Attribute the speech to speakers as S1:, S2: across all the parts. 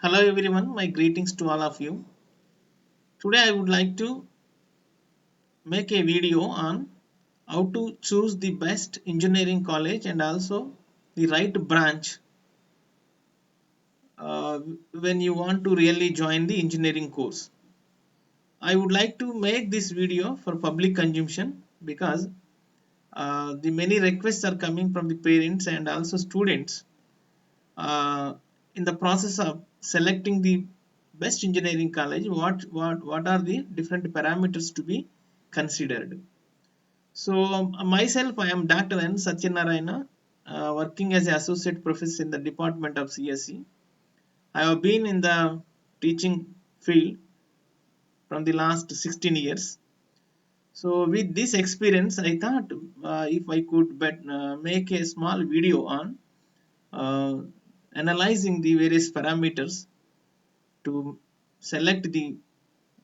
S1: Hello everyone, my greetings to all of you. Today I would like to make a video on how to choose the best engineering college and also the right branch uh, when you want to really join the engineering course. I would like to make this video for public consumption because the many requests are coming from the parents and also students uh, in the process of selecting the best engineering college. What are the different parameters to be considered? So myself, I am Dr. N Satyanarayana, working as an associate professor in the department of CSE. I have been in the teaching field from the last 16 years. So with this experience I thought, if I could make a small video on uh, analyzing the various parameters to select the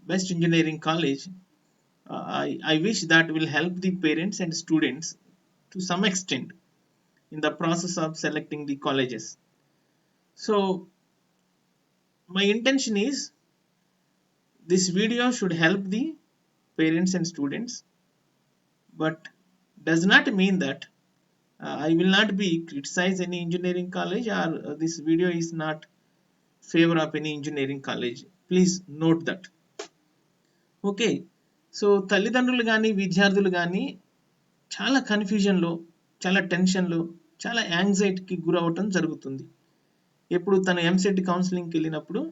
S1: best engineering college. I wish that will help the parents and students to some extent in the process of selecting the colleges. So my intention is this video should help the parents and students, but does not mean that I will not be criticize any engineering college, or this video is not favor of any engineering college. Please note that. Okay. So తల్లిదండ్రులు గాని, విద్యార్థులు గాని చాలా కన్‌ఫ్యూజన్‌లో, చాలా టెన్షన్‌లో, చాలా యాంగ్జైటీకి గురవ్వటం జరుగుతుంది. ఎప్పుడు తను ఎంసెట్ కౌన్సెలింగ్‌కెళ్ళినప్పుడు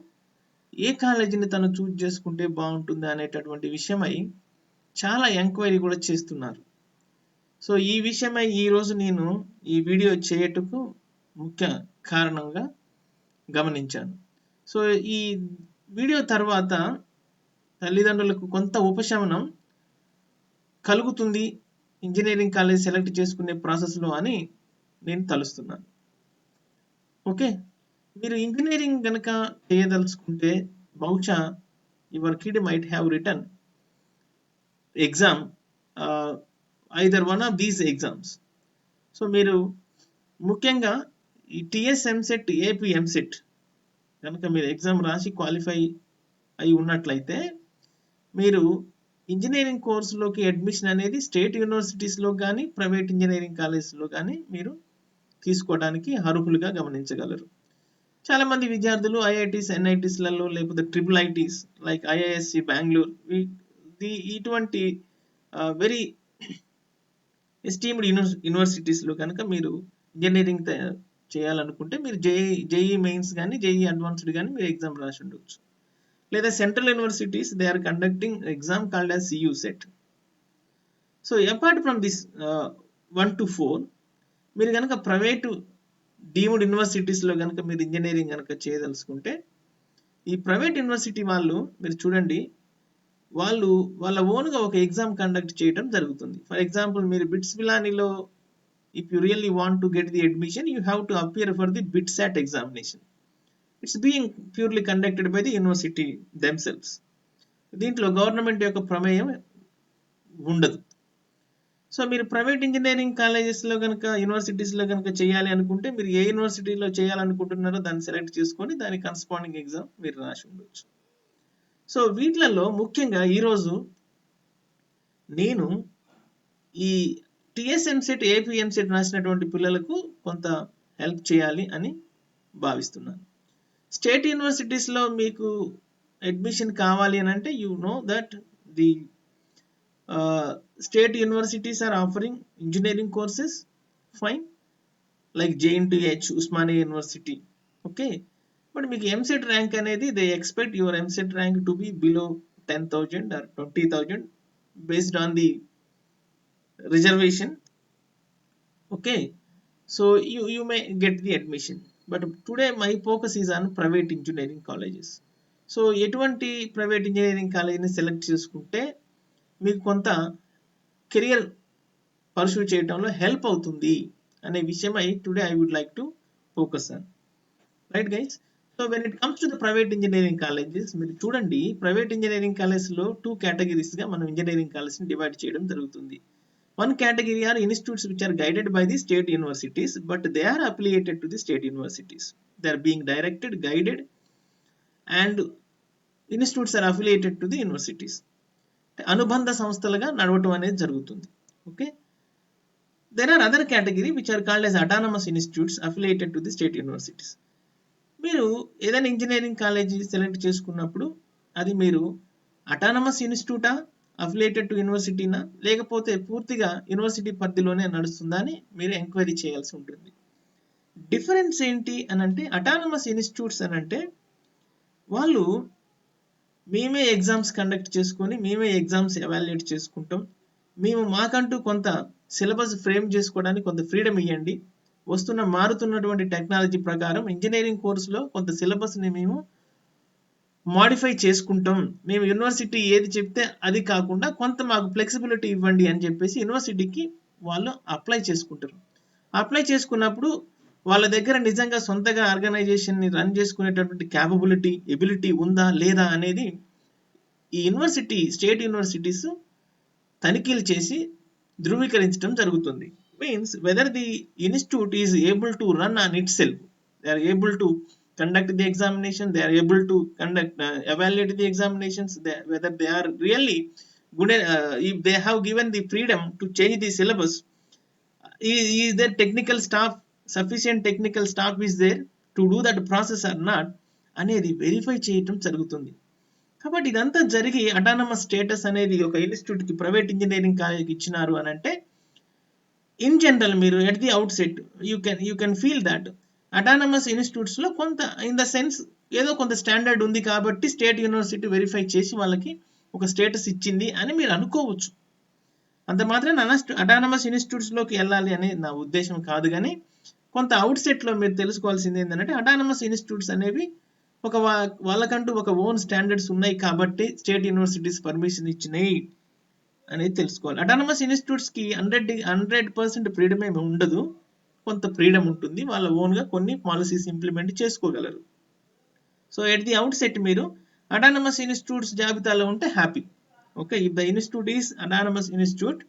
S1: ఏ కాలేజీని తను చూజ్ చేసుకుంటే బావుంటుంది అనేటటువంటి విషయమై చాలా ఎంక్వైరీ కూడా చేస్తున్నారు. సో ఈ విషయమై ఈరోజు నేను ఈ వీడియో చేయుటకు ముఖ్య కారణంగా గమనించాను. సో ఈ వీడియో తర్వాత తల్లిదండ్రులకు కొంత ఉపశమనం కలుగుతుంది ఇంజినీరింగ్ కాలేజ్ సెలెక్ట్ చేసుకునే ప్రాసెస్‌లో అని నేను తలుస్తున్నాను. ఓకే. మీరు ఇంజినీరింగ్ గనక చేయదలుచుకుంటే బహుశా your kid might have written exam, either one of these exams. So మీరు ముఖ్యంగా ఈ టీఎస్ ఎంసెట్, ఏపీ ఎంసెట్ కనుక మీరు ఎగ్జామ్ రాసి క్వాలిఫై అయి ఉన్నట్లయితే మీరు ఇంజినీరింగ్ కోర్సులోకి అడ్మిషన్ అనేది స్టేట్ యూనివర్సిటీస్‌లో గాని, ప్రైవేట్ ఇంజినీరింగ్ కాలేజ్‌లో గాని మీరు తీసుకోవడానికి అర్హులుగా గమనించగలరు. చాలామంది విద్యార్థులు ఐఐటీస్, ఎన్ఐటీస్‌లలో లేకపోతే triple ITs like IISc Bengaluru ఇటువంటి వెరీ ఎస్టీమ్డ్ యూనివర్సిటీస్‌లో కనుక మీరు ఇంజినీరింగ్ చేయాలనుకుంటే మీరు జేఈఈ మెయిన్స్ గాని, జేఈఈ అడ్వాన్స్డ్ గాని మీరు ఎగ్జామ్ రాసి ఉండొచ్చు. లేదా central universities they are conducting exam called as CU CET. So apart from this 1 to 4 మీరు కనుక ప్రైవేటు డీమ్డ్ యూనివర్సిటీస్‌లో గనుక మీరు ఇంజినీరింగ్ గనుక చేయదలుచుకుంటే ఈ ప్రైవేట్ యూనివర్సిటీ వాళ్ళు మీరు చూడండి, వాళ్ళు వాళ్ళ ఓన్‌గా ఒక ఎగ్జామ్ కండక్ట్ చేయడం జరుగుతుంది. ఫర్ ఎగ్జాంపుల్ మీరు బిట్స్ పిలానీలో if you really want to get the admission you have to appear for the BITSAT examination. Its being purely conducted by the university themselves. దీంట్లో గవర్నమెంట్ యొక్క ప్రమేయం ఉండదు. సో మీరు private engineering కాలేజెస్‌లో గనుక, యూనివర్సిటీస్‌లో గనుక చేయాలి అనుకుంటే మీరు ఏ యూనివర్సిటీలో చేయాలనుకుంటున్నారో దాన్ని సెలెక్ట్ చేసుకొని దాని కరస్పాండింగ్ ఎగ్జామ్ మీరు రాసి ఉండొచ్చు. సో వీట్లలో ముఖ్యంగా ఈరోజు నేను ఈ టీఎస్ ఎంసెట్, ఏపీ ఎంసెట్ రాసినటువంటి పిల్లలకు కొంత హెల్ప్ చేయాలి అని భావిస్తున్నాను. స్టేట్ యూనివర్సిటీస్‌లో మీకు అడ్మిషన్ కావాలి అనంటే you know that the state universities are offering engineering courses, fine, like JNTH, Usmania University, okay. But మీకు ఎంసెట్ ర్యాంక్ అనేది they expect your EAMCET rank to be below 10,000 or 20,000 based on the reservation, okay. So you may get the admission, but today my focus is on private engineering colleges. So ఎటువంటి private engineering కాలేజీని select చేసుకుంటే మీకు కొంత career pursue చేయడంలో help అవుతుంది అనే విషయమై today I would like to focus on. Right guys. So when it comes to the private engineering colleges మీరు చూడండి, ప్రైవేట్ ఇంజినీరింగ్ కాలేజ్లో 2 కేటగిరీస్గా మనం ఇంజినీరింగ్ కాలేజ్ని డివైడ్ చేయడం జరుగుతుంది. One category are institutes which are guided by the state universities, but they are affiliated to the state universities. They are being directed, guided and institutes are affiliated to the universities. అనుబంధ సంస్థలుగా నడవటం అనేది జరుగుతుంది. Okay, there are other category which are called as autonomous institutes affiliated to the state universities. మీరు ఏదైనా engineering college select చేసుకున్నప్పుడు అది మీరు అటానమస్ ఇన్స్టిట్యూటా, అఫిలియేటెడ్ టు యూనివర్సిటీనా, లేకపోతే పూర్తిగా యూనివర్సిటీ పరిధిలోనే నడుస్తుందా అని మీరు ఎంక్వైరీ చేయాల్సి ఉంటుంది. డిఫరెన్స్ ఏంటి అని అంటే, అటానమస్ ఇన్స్టిట్యూట్స్ అని అంటే వాళ్ళు మేమే ఎగ్జామ్స్ కండక్ట్ చేసుకొని మేమే ఎగ్జామ్స్ ఎవాల్యుయేట్ చేసుకుంటాం, మేము మాకంటూ కొంత సిలబస్ ఫ్రేమ్ చేసుకోవడానికి కొంత ఫ్రీడమ్ ఇవ్వండి, మారుతున్నటువంటి టెక్నాలజీ ప్రకారం ఇంజనీరింగ్ కోర్సులో కొంత సిలబస్ని మేము మాడిఫై చేసుకుంటాం, మేము యూనివర్సిటీ ఏది చెప్తే అది కాకుండా కొంత మాకు ఫ్లెక్సిబిలిటీ ఇవ్వండి అని చెప్పేసి యూనివర్సిటీకి వాళ్ళు అప్లై చేసుకుంటారు. అప్లై చేసుకున్నప్పుడు వాళ్ళ దగ్గర నిజంగా సొంతగా ఆర్గనైజేషన్ని రన్ చేసుకునేటటువంటి క్యాపబిలిటీ, ఎబిలిటీ ఉందా లేదా అనేది ఈ యూనివర్సిటీ, స్టేట్ యూనివర్సిటీస్ తనిఖీలు చేసి ధృవీకరించడం జరుగుతుంది. Means whether the institute is able to run on itself, they are able to conduct the examination, they are able to conduct evaluate the examinations, whether they are really good, if they have given the freedom to change the syllabus, is there technical staff, sufficient technical staff is there to do that process or not అనేది verify చేయటం జరుగుతుంది. కాబట్టి ఇదంతా జరిగి autonomous status అనేది ఒక ఇన్స్టిట్యూట్కి, private engineering కాలేజీకి ఇచ్చినారు అని అంటే, ఇన్ జనరల్ మీరు at the outset you can feel that autonomous ఇన్స్టిట్యూట్స్లో కొంత ఇన్ ద సెన్స్ ఏదో కొంత స్టాండర్డ్ ఉంది కాబట్టి స్టేట్ యూనివర్సిటీ వెరిఫై చేసి వాళ్ళకి ఒక స్టేటస్ ఇచ్చింది అని మీరు అనుకోవచ్చు. అంత మాత్రం అటానమస్ ఇన్స్టిట్యూట్స్లోకి వెళ్ళాలి అనే నా ఉద్దేశం కాదు, కానీ కొంత అవుట్ సెట్లో మీరు తెలుసుకోవాల్సింది ఏంటంటే, అటానమస్ ఇన్స్టిట్యూట్స్ అనేవి వాళ్ళకంటూ ఒక ఓన్ స్టాండర్డ్స్ ఉన్నాయి కాబట్టి స్టేట్ యూనివర్సిటీస్ పర్మిషన్ ఇచ్చినాయి అనేది తెలుసుకోవాలి. అటానమస్ ఇన్స్టిట్యూట్స్కి 100% ఫ్రీడమ్ ఏమి ఉండదు, కొంత ఫ్రీడమ్ ఉంటుంది, వాళ్ళ ఓన్గా కొన్ని పాలసీస్ ఇంప్లిమెంట్ చేసుకోగలరు. So at the out set మీరు అటానమస్ ఇన్స్టిట్యూట్స్ జాబితాలో ఉంటే happy. Okay, if the institute is autonomous institute,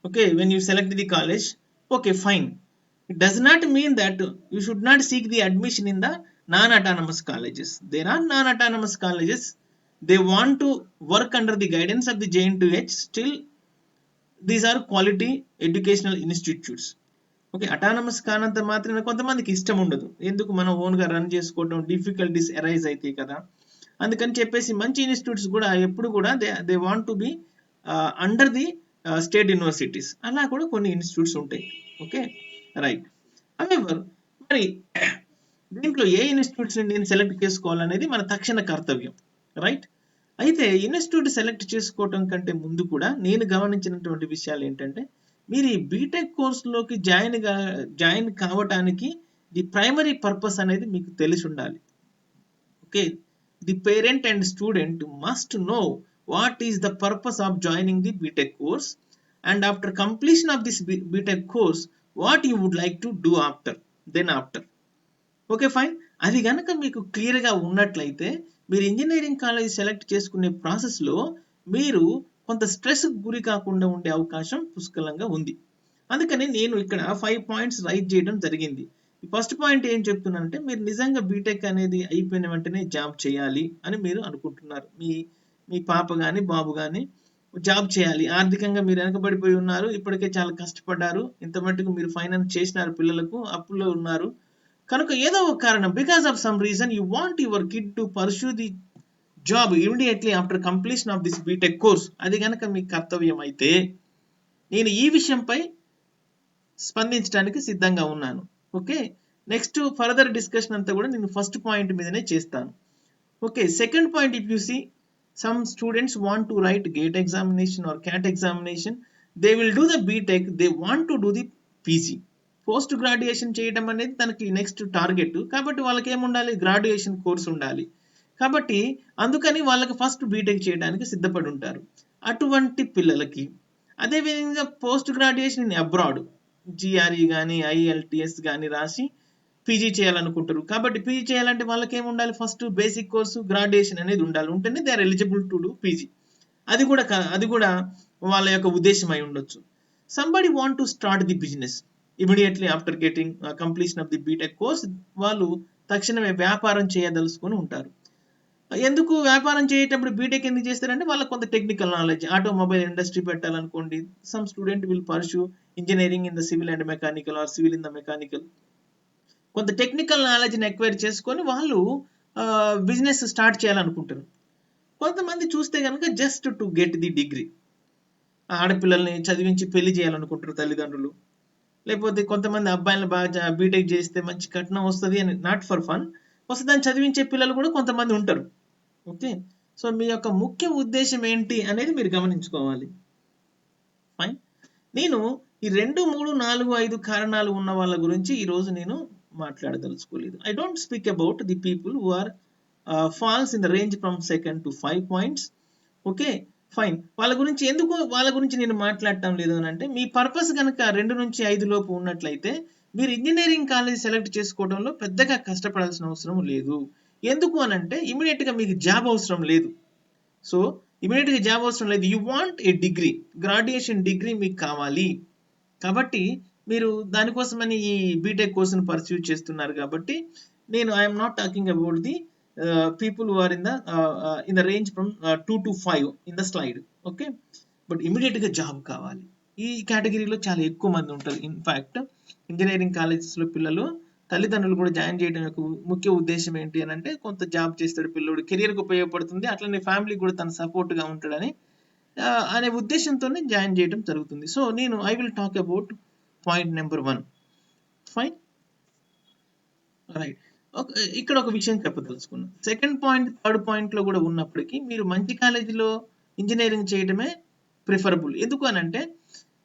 S1: okay, when you select the college, okay fine. It does not mean that you should not seek the admission in the non-autonomous colleges. There are non-autonomous colleges. They want to work under the guidance of the JNTH. Still, these are quality educational institutes. Okay, autonomous కానంత మాత్రమే కొంతమందికి ఇష్టం ఉండదు, ఎందుకు మనం ఓన్గా run చేసుకోవడం, difficulties arise అవుతాయి కదా, అందుకని చెప్పేసి మంచి ఇన్స్టిట్యూట్స్ కూడా ఎప్పుడు కూడా they want to be under the state universities. అలా కూడా కొన్ని ఇన్స్టిట్యూట్స్ ఉంటాయి. Okay right. హౌవెవర్ మరి దీంట్లో ఏ ఇన్స్టిట్యూట్స్ నేను సెలెక్ట్ చేసుకోవాలనేది మన తక్షణ కర్తవ్యం, రైట్. అయితే ఇన్స్టిట్యూట్ సెలెక్ట్ చేసుకోవటం కంటే ముందు కూడా నేను గమనించినటువంటి విషయాలు ఏంటంటే, మీరు ఈ బీటెక్ కోర్సులోకి జాయిన్ కావటానికి ది ప్రైమరీ పర్పస్ అనేది మీకు తెలిసి ఉండాలి. Okay, the parent and student must know what is the purpose of joining the BTech course, and after completion of this BTech course what you would like to do after. Okay fine. అది కనుక మీకు క్లియర్గా ఉన్నట్లయితే మీరు engineering college select చేసుకునే ప్రాసెస్లో మీరు కొంత స్ట్రెస్ గురి కాకుండా ఉండే అవకాశం పుష్కలంగా ఉంది. అందుకని నేను ఇక్కడ 5 పాయింట్స్ రైట్ చేయడం జరిగింది. ఫస్ట్ పాయింట్ ఏం చెప్తున్నానంటే, మీరు నిజంగా బీటెక్ అనేది అయిపోయిన వెంటనే జాబ్ చేయాలి అని మీరు అనుకుంటున్నారు, మీ పాప కానీ బాబు కానీ జాబ్ చేయాలి, ఆర్థికంగా మీరు వెనకబడిపోయి ఉన్నారు, ఇప్పటికే చాలా కష్టపడ్డారు, ఇంత మట్టుకు మీరు ఫైనాన్స్ చేసినారు, పిల్లలకు అప్పుల్లో ఉన్నారు, కనుక ఏదో ఒక కారణం because of some reason you want your kid to pursue the job immediately after completion of this BTech course. అది కనుక మీ కర్తవ్యం అయితే నేను ఈ విషయంపై స్పందించడానికి సిద్ధంగా ఉన్నాను. ఓకే, నెక్స్ట్ ఫర్దర్ డిస్కషన్ అంతా కూడా నేను ఫస్ట్ పాయింట్ మీదనే చేస్తాను. Okay, second point, if you see some students want to write GATE examination or CAT examination, they will do the BTech, they want to do the PG. Post graduation చేయడం అనేది తనకి next target, కాబట్టి వాళ్ళకి ఏముండాలి, graduation course ఉండాలి, కాబట్టి అందుకని వాళ్ళకి ఫస్ట్ బీటెక్ చేయడానికి సిద్ధపడి ఉంటారు. అటువంటి పిల్లలకి అదేవిధంగా post graduation in abroad, GRE కానీ IELTS కానీ రాసి పీజీ చేయాలనుకుంటారు, కాబట్టి పీజీ చేయాలంటే వాళ్ళకి ఏమి ఉండాలి, ఫస్ట్ బేసిక్ కోర్సు గ్రాడ్యుయేషన్ అనేది ఉండాలి, ఉంటేనే they are eligible to do PG. అది కూడా వాళ్ళ యొక్క ఉద్దేశం అయి ఉండొచ్చు. Somebody want to start the business immediately after getting completion of the BTech course, వాళ్ళు తక్షణమే వ్యాపారం చేయదలుచుకొని ఉంటారు. ఎందుకు వ్యాపారం చేసేటప్పుడు బీటెక్ ఎందుకు చేస్తారంటే వాళ్ళకి కొంత టెక్నికల్ నాలెడ్జ్, ఆటోమొబైల్ ఇండస్ట్రీ పెట్టాలనుకోండి, some student will pursue engineering in the civil and mechanical or civil in the mechanical. కొంత టెక్నికల్ నాలెడ్జ్ని ఎక్వైర్ చేసుకొని వాళ్ళు బిజినెస్ స్టార్ట్ చేయాలనుకుంటారు. కొంతమంది చూస్తే కనుక just to get the degree, ఆడపిల్లల్ని చదివించి పెళ్లి చేయాలనుకుంటారు తల్లిదండ్రులు. లేకపోతే కొంతమంది అబ్బాయిలను బాగా బీటెక్ చేస్తే మంచి కట్నం వస్తుంది అని, నాట్ ఫర్ ఫన్, వస్తుందని చదివించే పిల్లలు కూడా కొంతమంది ఉంటారు. ఓకే, సో మీ యొక్క ముఖ్య ఉద్దేశం ఏంటి అనేది మీరు గమనించుకోవాలి. ఫైన్. నేను ఈ 2, 3, 4, 5 కారణాలు ఉన్న వాళ్ళ గురించి ఈరోజు నేను మాట్లాడదలుచుకోలేదు. I don't speak about the people who are falls in the range from 2 to 5 points. Okay fine. వాళ్ళ గురించి నేను మాట్లాడటం లేదు అని అంటే, మీ పర్పస్ కనుక 2 నుంచి 5 లోపు ఉన్నట్లయితే మీరు ఇంజనీరింగ్ కాలేజ్ సెలెక్ట్ చేసుకోవడంలో పెద్దగా కష్టపడాల్సిన అవసరం లేదు. ఎందుకు అని అంటే ఇమీడియట్గా మీకు జాబ్ అవసరం లేదు. సో ఇమీడియట్గా జాబ్ అవసరం లేదు. You want a degree, graduation degree మీకు కావాలి కాబట్టి మీరు దానికోసమని ఈ బీటెక్ కోర్సును పర్స్యూ చేస్తున్నారు. కాబట్టి నేను I'm not talking about the people who are in the range from 2 to 5 in the slide. Okay, but immediate గా జాబ్ కావాలి, ఈ కేటగిరీలో చాలా ఎక్కువ మంది ఉంటారు. ఇన్ఫాక్ట్ ఇంజనీరింగ్ కాలేజెస్లో పిల్లలు తల్లిదండ్రులు కూడా జాయిన్ చేయడం యొక్క ముఖ్య ఉద్దేశం ఏంటి అని అంటే, కొంత జాబ్ చేస్తాడు పిల్లోడు, కెరియర్కి ఉపయోగపడుతుంది, అట్లనే ఫ్యామిలీ కూడా తన సపోర్ట్గా ఉంటాడని అనే ఉద్దేశంతోనే జాయిన్ చేయడం జరుగుతుంది. సో నేను I will talk about point number 1. Fine, right. ఇక్కడ ఒక విషయం చెప్పదలుచుకున్నాను. సెకండ్ పాయింట్, థర్డ్ పాయింట్లో కూడా ఉన్నప్పటికీ మీరు మంచి కాలేజీలో ఇంజనీరింగ్ చేయడమే ప్రిఫరబుల్. ఎందుకు అని అంటే,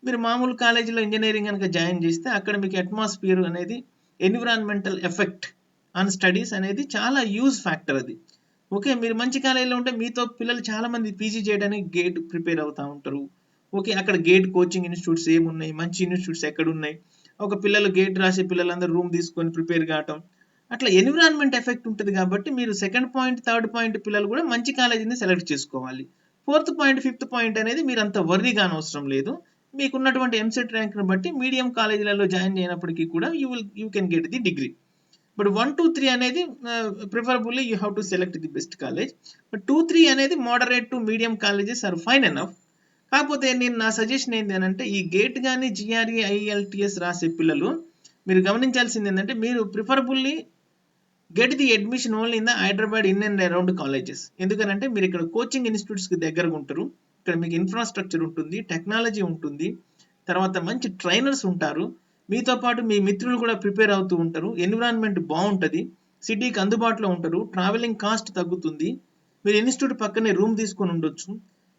S1: మీరు మామూలు కాలేజీలో ఇంజనీరింగ్ కనుక జాయిన్ చేస్తే అక్కడ మీకు అట్మాస్ఫియర్ అనేది, ఎన్విరాన్మెంటల్ ఎఫెక్ట్ ఆన్ స్టడీస్ అనేది చాలా యూజ్ ఫ్యాక్టర్ అది. ఓకే, మీరు మంచి కాలేజీలో ఉంటే మీతో పిల్లలు చాలా మంది పీజీ చేయడానికి గేట్ ప్రిపేర్ అవుతూ ఉంటారు. ఓకే, అక్కడ గేట్ కోచింగ్ ఇన్స్టిట్యూట్స్ ఏమున్నాయి, మంచి ఇన్స్టిట్యూట్స్ ఎక్కడ ఉన్నాయి, ఒక పిల్లలు గేట్ రాసే పిల్లలందరూ రూమ్ తీసుకొని ప్రిపేర్ కావటం, అట్లా ఎన్విరాన్మెంట్ ఎఫెక్ట్ ఉంటుంది. కాబట్టి మీరు సెకండ్ పాయింట్, థర్డ్ పాయింట్ పిల్లలు కూడా మంచి కాలేజీని సెలెక్ట్ చేసుకోవాలి. ఫోర్త్ పాయింట్, ఫిఫ్త్ పాయింట్ అనేది మీరు అంత వర్రీ కానవసరం లేదు. మీకున్నటువంటి ఎంసెట్ ర్యాంక్ను బట్టి మీడియం కాలేజీలలో జాయిన్ అయినప్పటికీ కూడా you can get the degree. But 1, 2, 3 అనేది preferably you have to select the best college. But 2, 3 అనేది moderate to medium colleges are fine enough. కాకపోతే నా సజెషన్ ఏంటి అని అంటే, ఈ గేట్ కానీ జిఆర్ఈ, ఐఎల్టీఎస్ రాసే పిల్లలు మీరు గమనించాల్సింది ఏంటంటే, మీరు preferably get the admission only in the Hyderabad in and around colleges. ఎందుకంటే మీరు ఇక్కడ కోచింగ్ ఇన్స్టిట్యూట్స్కి దగ్గరగా ఉంటారు, ఇక్కడ మీకు ఇన్ఫ్రాస్ట్రక్చర్ ఉంటుంది, టెక్నాలజీ ఉంటుంది, తర్వాత మంచి ట్రైనర్స్ ఉంటారు, మీతో పాటు మీ మిత్రులు కూడా ప్రిపేర్ అవుతూ ఉంటారు, ఎన్విరాన్మెంట్ బాగుంటుంది, సిటీకి అందుబాటులో ఉంటారు, ట్రావెలింగ్ కాస్ట్ తగ్గుతుంది, మీరు ఇన్స్టిట్యూట్ పక్కనే రూమ్ తీసుకొని ఉండొచ్చు.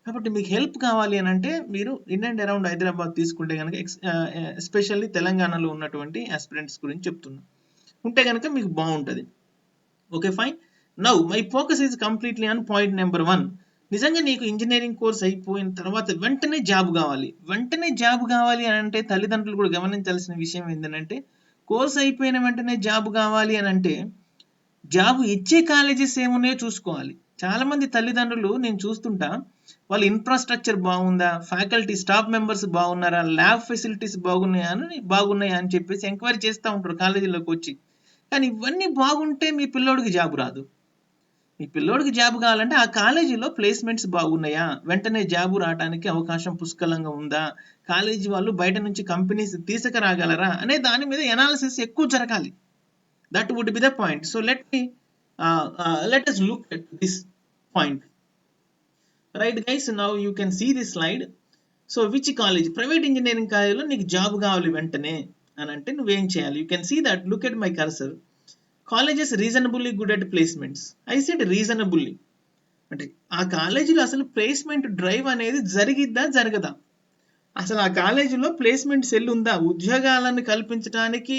S1: కాబట్టి మీకు హెల్ప్ కావాలి అని అంటే మీరు ఇన్ అండ్ అరౌండ్ హైదరాబాద్ తీసుకుంటే కనుక, ఎస్పెషల్లీ తెలంగాణలో ఉన్నటువంటి ఆస్పిరెంట్స్ గురించి చెప్తున్నా, ఉంటే కనుక మీకు బాగుంటుంది. Okay fine. Now my focus is completely on point number 1. నిజంగా నీకు ఇంజనీరింగ్ కోర్స్ అయిపోయిన తర్వాత వెంటనే జాబ్ కావాలి అని అంటే, తల్లిదండ్రులు కూడా గమనించాల్సిన విషయం ఏంటంటే, కోర్స్ అయిపోయిన వెంటనే జాబ్ కావాలి అని అంటే జాబ్ ఇచ్చే కాలేజెస్ ఏమున్నాయో చూసుకోవాలి. చాలా మంది తల్లిదండ్రులు నేను చూస్తుంటా, వాళ్ళ ఇన్ఫ్రాస్ట్రక్చర్ బాగుందా, ఫ్యాకల్టీ స్టాఫ్ మెంబర్స్ బాగున్నారా, ల్యాబ్ ఫెసిలిటీస్ బాగున్నాయా అని చెప్పేసి ఎంక్వైరీ చేస్తూ ఉంటారు కాలేజీలోకి వచ్చి. కానీ ఇవన్నీ బాగుంటే మీ పిల్లోడికి జాబ్ రాదు. మీ పిల్లోడికి జాబ్ కావాలంటే ఆ కాలేజీలో ప్లేస్మెంట్స్ బాగున్నాయా, వెంటనే జాబ్ రావడానికి అవకాశం పుష్కలంగా ఉందా, కాలేజీ వాళ్ళు బయట నుంచి కంపెనీస్ తీసుకురాగలరా అనే దాని మీద ఎనాలిసిస్ ఎక్కువ జరగాలి. That would be the point. So let us look at this point. Right guys, now you can see this slide. So which college, private engineering కాలేజీలో నీకు జాబ్ కావాలి వెంటనే అని అంటే నువ్వేం చేయాలి? You can see that, look at my cursor. Colleges reasonably good at placements. I said reasonably. అంటే ఆ కాలేజీలో అసలు ప్లేస్మెంట్ డ్రైవ్ అనేది జరిగిద్దా జరగదా, అసలు ఆ కాలేజీలో ప్లేస్మెంట్ సెల్ ఉందా, ఉద్యోగాలను కల్పించడానికి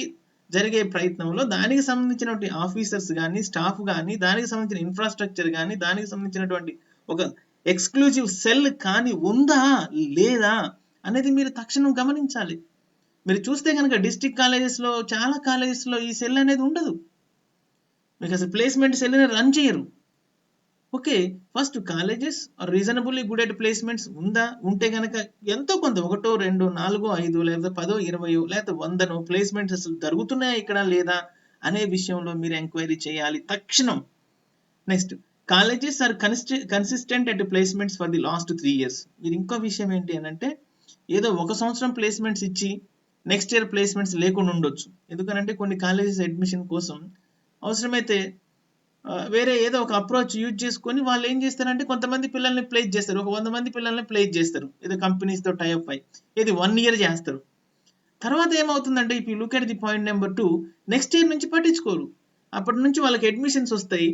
S1: జరిగే ప్రయత్నంలో దానికి సంబంధించినటువంటి ఆఫీసర్స్ కానీ, స్టాఫ్ కానీ, దానికి సంబంధించిన ఇన్ఫ్రాస్ట్రక్చర్ కానీ, దానికి సంబంధించినటువంటి ఒక ఎక్స్క్లూజివ్ సెల్ కానీ ఉందా లేదా అనేది మీరు తక్షణం గమనించాలి. మీరు చూస్తే కనుక డిస్ట్రిక్ట్ కాలేజెస్లో, చాలా కాలేజెస్లో ఈ సెల్ అనేది ఉండదు. మీకు అసలు ప్లేస్మెంట్ సెల్ని రన్ చేయరు. Okay, first colleges reasonably good at placements ఉందా, ఉంటే కనుక ఎంతో కొంత 1, 2, 4, 5 లేదా 10, 20 లేదా 100 ప్లేస్మెంట్స్ అసలు జరుగుతున్నాయా ఇక్కడ లేదా అనే విషయంలో మీరు ఎంక్వైరీ చేయాలి తక్షణం. Next, colleges are consistent at placements for the last 3 years. మీరు ఇంకో విషయం ఏంటి అని అంటే ఏదో ఒక సంవత్సరం ప్లేస్మెంట్స్ ఇచ్చి నెక్స్ట్ ఇయర్ ప్లేస్మెంట్స్ లేకుండా ఉండొచ్చు. ఎందుకనంటే కొన్ని కాలేజెస్ అడ్మిషన్ కోసం అవసరమైతే వేరే ఏదో ఒక అప్రోచ్ యూజ్ చేసుకొని వాళ్ళు ఏం చేస్తారంటే కొంతమంది పిల్లల్ని ప్లేస్ చేస్తారు, ఒక 100 మంది పిల్లల్ని ప్లేస్ చేస్తారు ఏదో కంపెనీస్తో టైఅప్ అయ్యి, ఇది 1 year చేస్తారు. తర్వాత ఏమవుతుందంటే if you look at the point number 2, next year నుంచి పట్టించుకోరు. అప్పటి నుంచి వాళ్ళకి అడ్మిషన్స్ వస్తాయి,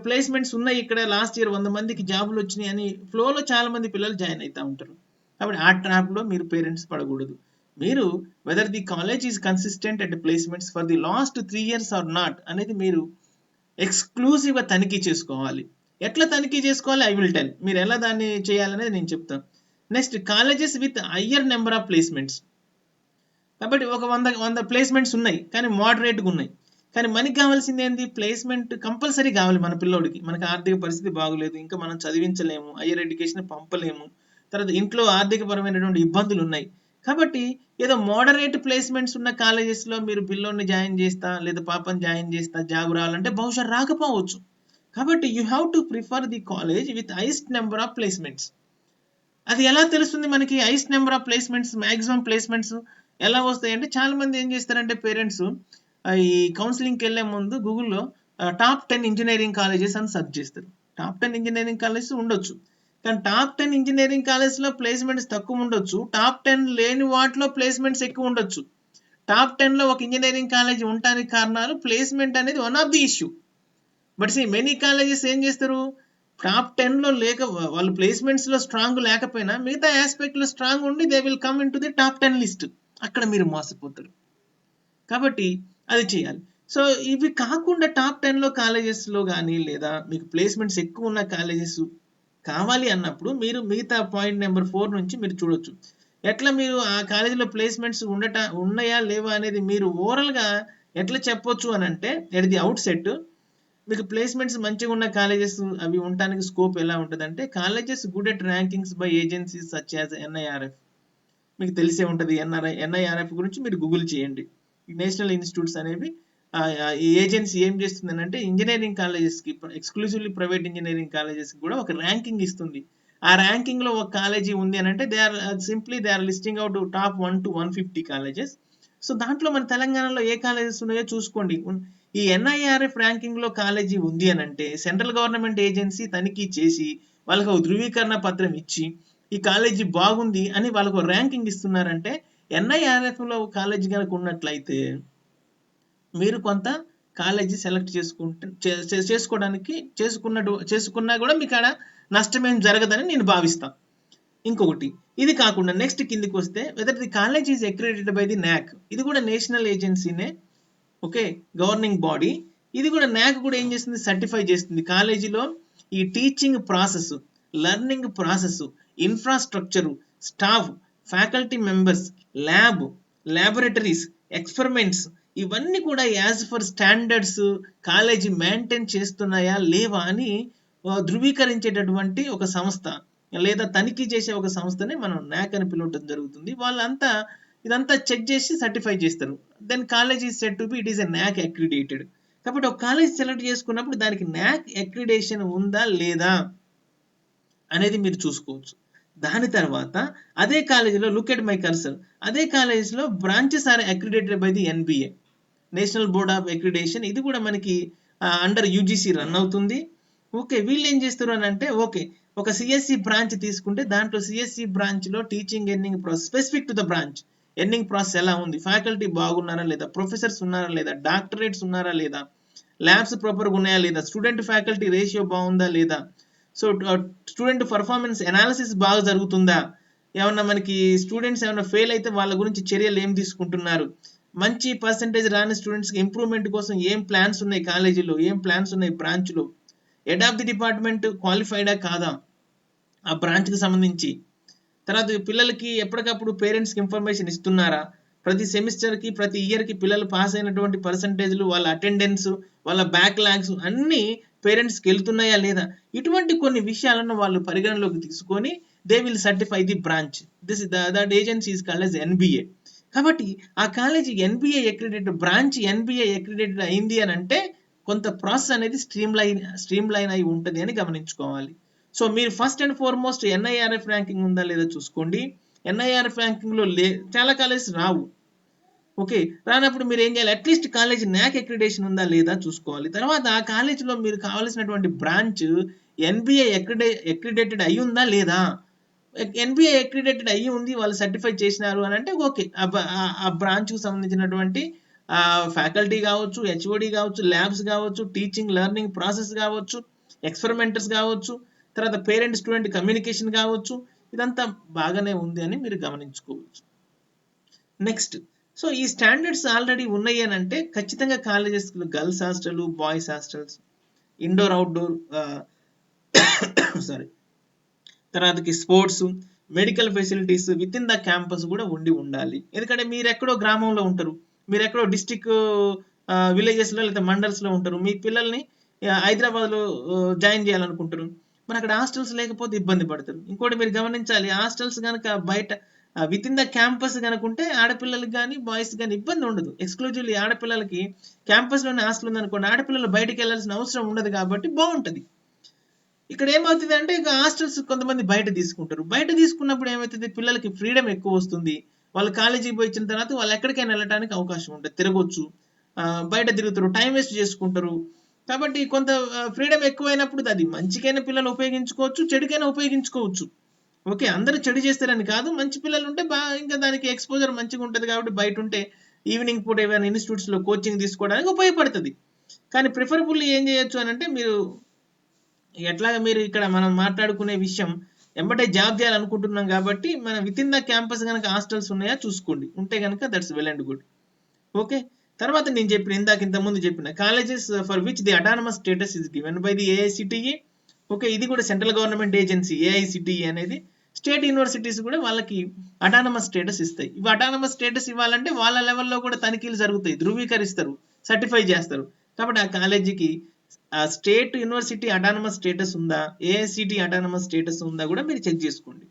S1: ప్లేస్మెంట్స్ ఉన్నాయి, ఇక్కడ లాస్ట్ ఇయర్ 100 మందికి జాబులు వచ్చినాయి అని ఫ్లోలో చాలా మంది పిల్లలు జాయిన్ అవుతూ ఉంటారు. కాబట్టి ఆ ట్రాప్లో మీరు పేరెంట్స్ పడకూడదు. మీరు whether the college is consistent at placements for the last 3 years are not అనేది మీరు ఎక్స్క్లూజివ్గా తనిఖీ చేసుకోవాలి. ఎట్లా తనిఖీ చేసుకోవాలి ఐ విల్ టెల్, మీరు ఎలా దాన్ని చేయాలనేది నేను చెప్తాను. Next, colleges with higher number of placements. కాబట్టి ఒక 100 ప్లేస్మెంట్స్ ఉన్నాయి కానీ మోడరేట్గా ఉన్నాయి. కానీ మనకి కావాల్సింది ఏంటి? ప్లేస్మెంట్ కంపల్సరీ కావాలి మన పిల్లోడికి. మనకి ఆర్థిక పరిస్థితి బాగోలేదు, ఇంకా మనం చదివించలేము, హయ్యర్ ఎడ్యుకేషన్ పంపలేము, తర్వాత ఇంట్లో ఆర్థికపరమైనటువంటి ఇబ్బందులు ఉన్నాయి. కాబట్టి ఏదో మోడరేట్ ప్లేస్మెంట్స్ ఉన్న కాలేజెస్లో మీరు పిల్లోడిని జాయిన్ చేస్తా లేదా పాపని జాయిన్ చేస్తా జాబ్ రావాలంటే బహుశా రాకపోవచ్చు. కాబట్టి you have to prefer the college with highest number of placements. అది ఎలా తెలుస్తుంది మనకి? Highest number of placements, maximum placements ఎలా వస్తాయి అంటే చాలా మంది ఏం చేస్తారంటే పేరెంట్స్ ఈ కౌన్సిలింగ్కి వెళ్ళే ముందు గూగుల్లో టాప్ 10 ఇంజనీరింగ్ కాలేజెస్ అని సెర్చ్ చేస్తారు. టాప్ 10 ఇంజనీరింగ్ కాలేజెస్ ఉండొచ్చు, కానీ టాప్ 10 ఇంజనీరింగ్ కాలేజ్లో ప్లేస్మెంట్స్ తక్కువ ఉండొచ్చు, టాప్ 10 లేని వాటిలో ప్లేస్మెంట్స్ ఎక్కువ ఉండొచ్చు. టాప్ 10లో ఒక ఇంజనీరింగ్ కాలేజ్ ఉండడానికి కారణాలు ప్లేస్మెంట్ అనేది one of the issue. But many colleges ఏం చేస్తారు, టాప్ 10లో లేక వాళ్ళు ప్లేస్మెంట్స్లో స్ట్రాంగ్ లేకపోయినా మిగతా ఆస్పెక్ట్లో స్ట్రాంగ్ ఉండి they will come in to the top 10 list. అక్కడ మీరు మోసపోతారు. కాబట్టి అది చేయాలి. సో ఇవి కాకుండా టాప్ 10లో కాలేజెస్లో కానీ లేదా మీకు ప్లేస్మెంట్స్ ఎక్కువ ఉన్న కాలేజెస్ కావాలి అన్నప్పుడు మీరు మిగతా పాయింట్ నెంబర్ 4 నుంచి మీరు చూడొచ్చు. ఎట్లా మీరు ఆ కాలేజీలో ప్లేస్మెంట్స్ ఉన్నాయా లేవా అనేది మీరు ఓవరాల్గా ఎట్లా చెప్పొచ్చు అని అంటే ఎట్ ది అవుట్ సెట్ మీకు ప్లేస్మెంట్స్ మంచిగా ఉన్న కాలేజెస్ అవి ఉండడానికి స్కోప్ ఎలా ఉంటుందంటే colleges good at rankings by agencies such as NIRF. మీకు తెలిసే ఉంటుంది, NIRF గురించి మీరు గూగుల్ చేయండి. నేషనల్ ఇన్స్టిట్యూట్స్ అనేవి ఈ ఏజెన్సీ ఏం చేస్తుంది అంటే ఇంజనీరింగ్ కాలేజెస్కి, ఎక్స్క్లూజివ్లీ ప్రైవేట్ ఇంజనీరింగ్ కాలేజెస్కి కూడా ఒక ర్యాంకింగ్ ఇస్తుంది. ఆ ర్యాంకింగ్లో ఒక కాలేజీ ఉంది అని అంటే they are listing out top 1 to 150 colleges. So దాంట్లో మన తెలంగాణలో ఏ కాలేజెస్ ఉన్నాయో చూసుకోండి. ఈ NIRF ర్యాంకింగ్లో కాలేజీ ఉంది అని అంటే సెంట్రల్ గవర్నమెంట్ ఏజెన్సీ తనిఖీ చేసి వాళ్ళకి ఒక ధృవీకరణ పత్రం ఇచ్చి ఈ కాలేజీ బాగుంది అని వాళ్ళకు ర్యాంకింగ్ ఇస్తున్నారంటే NIRFలో కాలేజీ కనుక ఉన్నట్లయితే మీరు కొంత కాలేజీ సెలెక్ట్ చేసుకున్నా కూడా మీకు ఆడ నష్టమేం జరగదని నేను భావిస్తాను. ఇంకొకటి ఇది కాకుండా నెక్స్ట్ కిందికి వస్తే whether the college is accredited by the NAC. ఇది కూడా నేషనల్ ఏజెన్సీనే, ఓకే, గవర్నింగ్ బాడీ. ఇది కూడా NAC కూడా ఏం చేస్తుంది, సర్టిఫై చేస్తుంది కాలేజీలో ఈ teaching process, learning process, infrastructure, staff, faculty members, laboratories, experiments ఇవన్నీ కూడా యాజ్ పర్ స్టాండర్డ్స్ కాలేజీ మెయింటైన్ చేస్తున్నాయా లేవా అని ధృవీకరించేటటువంటి ఒక సంస్థ లేదా తనిఖీ చేసే ఒక సంస్థనే మనం NAC అని పిలవటం జరుగుతుంది. వాళ్ళంతా ఇదంతా చెక్ చేసి సర్టిఫై చేస్తారు. Then college is said to be it is a NAC accredited. కాబట్టి ఒక కాలేజ్ సెలెక్ట్ చేసుకున్నప్పుడు దానికి NAC అక్రిడేషన్ ఉందా లేదా అనేది మీరు చూసుకోవచ్చు. దాని తర్వాత అదే కాలేజీలో లుక్ ఎట్ మై కర్సర్, అదే కాలేజీలో branches are accredited by the NBA, national board of accreditation. ఇది కూడా మనకి అండర్ UGC రన్ అవుతుంది. ఓకే, వీళ్ళు ఏం చేస్తారు అని అంటే ఓకే ఒక CSE బ్రాంచ్ తీసుకుంటే దాంట్లో CSE బ్రాంచ్లో teaching earning process specific to the branch earning process ఎలా ఉంది, ఫ్యాకల్టీ బాగున్నారా లేదా, ప్రొఫెసర్స్ ఉన్నారా లేదా, డాక్టరేట్స్ ఉన్నారా లేదా, ల్యాబ్స్ ప్రాపర్గా ఉన్నాయా లేదా, స్టూడెంట్ ఫ్యాకల్టీ రేషియో బాగుందా లేదా, సో స్టూడెంట్ పర్ఫార్మెన్స్ అనాలిసిస్ బాగా జరుగుతుందా, ఏమన్నా మనకి స్టూడెంట్స్ ఏమైనా ఫెయిల్ అయితే వాళ్ళ గురించి చర్యలు ఏం తీసుకుంటున్నారు, మంచి పర్సంటేజ్ రాని స్టూడెంట్స్కి ఇంప్రూవ్మెంట్ కోసం ఏం ప్లాన్స్ ఉన్నాయి కాలేజీలో, ఏం ప్లాన్స్ ఉన్నాయి బ్రాంచ్లో, హెడ్ ఆఫ్ ది డిపార్ట్మెంట్ క్వాలిఫైడా కాదా ఆ బ్రాంచ్కి సంబంధించి, తర్వాత పిల్లలకి ఎప్పటికప్పుడు పేరెంట్స్కి ఇన్ఫర్మేషన్ ఇస్తున్నారా, ప్రతి సెమిస్టర్కి ప్రతి ఇయర్కి పిల్లలు పాస్ అయినటువంటి పర్సంటేజ్లు, వాళ్ళ అటెండెన్స్, వాళ్ళ బ్యాక్లాగ్స్ అన్నీ పేరెంట్స్కి వెళ్తున్నాయా లేదా, ఇటువంటి కొన్ని విషయాలను వాళ్ళు పరిగణలోకి తీసుకొని they will certify the branch. That agency is called as NBA. కాబట్టి ఆ college NBA accredited branch NBA accredited అయింది అని అంటే కొంత ప్రాసెస్ అనేది స్ట్రీమ్ లైన్ అయి ఉంటుంది అని గమనించుకోవాలి. సో మీరు first and foremost NIRF ranking ఉందా లేదా చూసుకోండి. NIRF ర్యాంకింగ్లో చాలా కాలేజెస్ రావు. ఓకే, రానప్పుడు మీరు ఏం చేయాలి, అట్లీస్ట్ కాలేజ్ NAAC అక్రిడేషన్ ఉందా లేదా చూసుకోవాలి. తర్వాత ఆ కాలేజీలో మీరు కావాల్సినటువంటి బ్రాంచ్ NBA అక్రిడేటెడ్ అయి ఉందా లేదా. NBA అక్రిడేటెడ్ అయ్యి ఉంది, వాళ్ళు సర్టిఫై చేసినారు అని అంటే ఓకే, ఆ బ్రాంచ్కు సంబంధించినటువంటి ఫ్యాకల్టీ కావచ్చు, HOD కావచ్చు, ల్యాబ్స్ కావచ్చు, టీచింగ్ లెర్నింగ్ ప్రాసెస్ కావచ్చు, ఎక్స్పెరిమెంటర్స్ కావచ్చు, తర్వాత పేరెంట్ స్టూడెంట్ కమ్యూనికేషన్ కావచ్చు, ఇదంతా బాగానే ఉంది అని మీరు గమనించుకోవచ్చు. నెక్స్ట్, సో ఈ స్టాండర్డ్స్ ఆల్రెడీ ఉన్నాయి అని అంటే ఖచ్చితంగా colleges girls hostel, boys hostels, indoor outdoor sorry, తర్వాతకి sports, medical facilities within the campus కూడా ఉండాలి. ఎందుకంటే మీరు ఎక్కడో గ్రామంలో ఉంటారు, మీరు ఎక్కడో డిస్టిక్ విలేజెస్లో లేదా మండల్స్లో ఉంటారు, మీ పిల్లల్ని హైదరాబాద్లో జాయిన్ చేయాలనుకుంటారు, మరి అక్కడ హాస్టల్స్ లేకపోతే ఇబ్బంది పడతారు. ఇంకోటి మీరు గమనించాలి, హాస్టల్స్ కనుక బయట విత్ ఇన్ ద క్యాంపస్ కనుకుంటే ఆడపిల్లలకి కానీ బాయ్స్ కానీ ఇబ్బంది ఉండదు. ఎక్స్క్లూజివ్లీ ఆడపిల్లలకి క్యాంపస్లోనే హాస్టల్ ఉందనుకోండి, ఆడపిల్లలు బయటకు వెళ్ళాల్సిన అవసరం ఉండదు కాబట్టి బాగుంటుంది. ఇక్కడ ఏమవుతుంది అంటే ఇక హాస్టల్స్ కొంతమంది బయట తీసుకుంటారు. బయట తీసుకున్నప్పుడు ఏమవుతుంది, పిల్లలకి ఫ్రీడమ్ ఎక్కువ వస్తుంది. వాళ్ళు కాలేజీకి పోయి వచ్చిన తర్వాత వాళ్ళు ఎక్కడికైనా వెళ్ళడానికి అవకాశం ఉంటుంది, తిరగొచ్చు, బయట తిరుగుతారు, టైం వేస్ట్ చేసుకుంటారు. కాబట్టి కొంత ఫ్రీడమ్ ఎక్కువైనప్పుడు అది మంచికైనా పిల్లలు ఉపయోగించుకోవచ్చు, చెడుకైనా ఉపయోగించుకోవచ్చు. ఓకే, అందరూ చెడు చేస్తారని కాదు, మంచి పిల్లలు ఉంటే ఇంకా దానికి ఎక్స్పోజర్ మంచిగా ఉంటుంది కాబట్టి బయట ఉంటే ఈవినింగ్ పూట ఏమైనా ఇన్స్టిట్యూట్స్లో కోచింగ్ తీసుకోవడానికి ఉపయోగపడుతుంది. కానీ ప్రిఫరబుల్లీ ఏం చేయొచ్చు అని అంటే, మీరు ఎట్లాగా మీరు ఇక్కడ మనం మాట్లాడుకునే విషయం ఎంబటే జాబ్ చేయాలనుకుంటున్నాం కాబట్టి మన విత్ ఇన్ ద క్యాంపస్ కనుక హాస్టల్స్ ఉన్నాయా చూసుకోండి, ఉంటే కనుక that's well and good. Okay, తర్వాత నేను చెప్పిన ఇంతకుముందు చెప్పిన colleges for which the autonomous status is given by the AICTE. Okay, ఇది కూడా సెంట్రల్ గవర్నమెంట్ ఏజెన్సీ AICTE అనేది. స్టేట్ యూనివర్సిటీస్ కూడా వాళ్ళకి అటానమస్ స్టేటస్ ఇస్తాయి. ఇవి అటానమస్ స్టేటస్ ఇవ్వాలంటే వాళ్ళ లెవెల్లో కూడా తనిఖీలు జరుగుతాయి, ధృవీకరిస్తారు, సర్టిఫై చేస్తారు. కాబట్టి ఆ కాలేజీకి స్టేట్ యూనివర్సిటీ అటానమస్ స్టేటస్ ఉందా, AICTE అటానమస్ స్టేటస్ ఉందా కూడా మీరు చెక్ చేసుకోండి.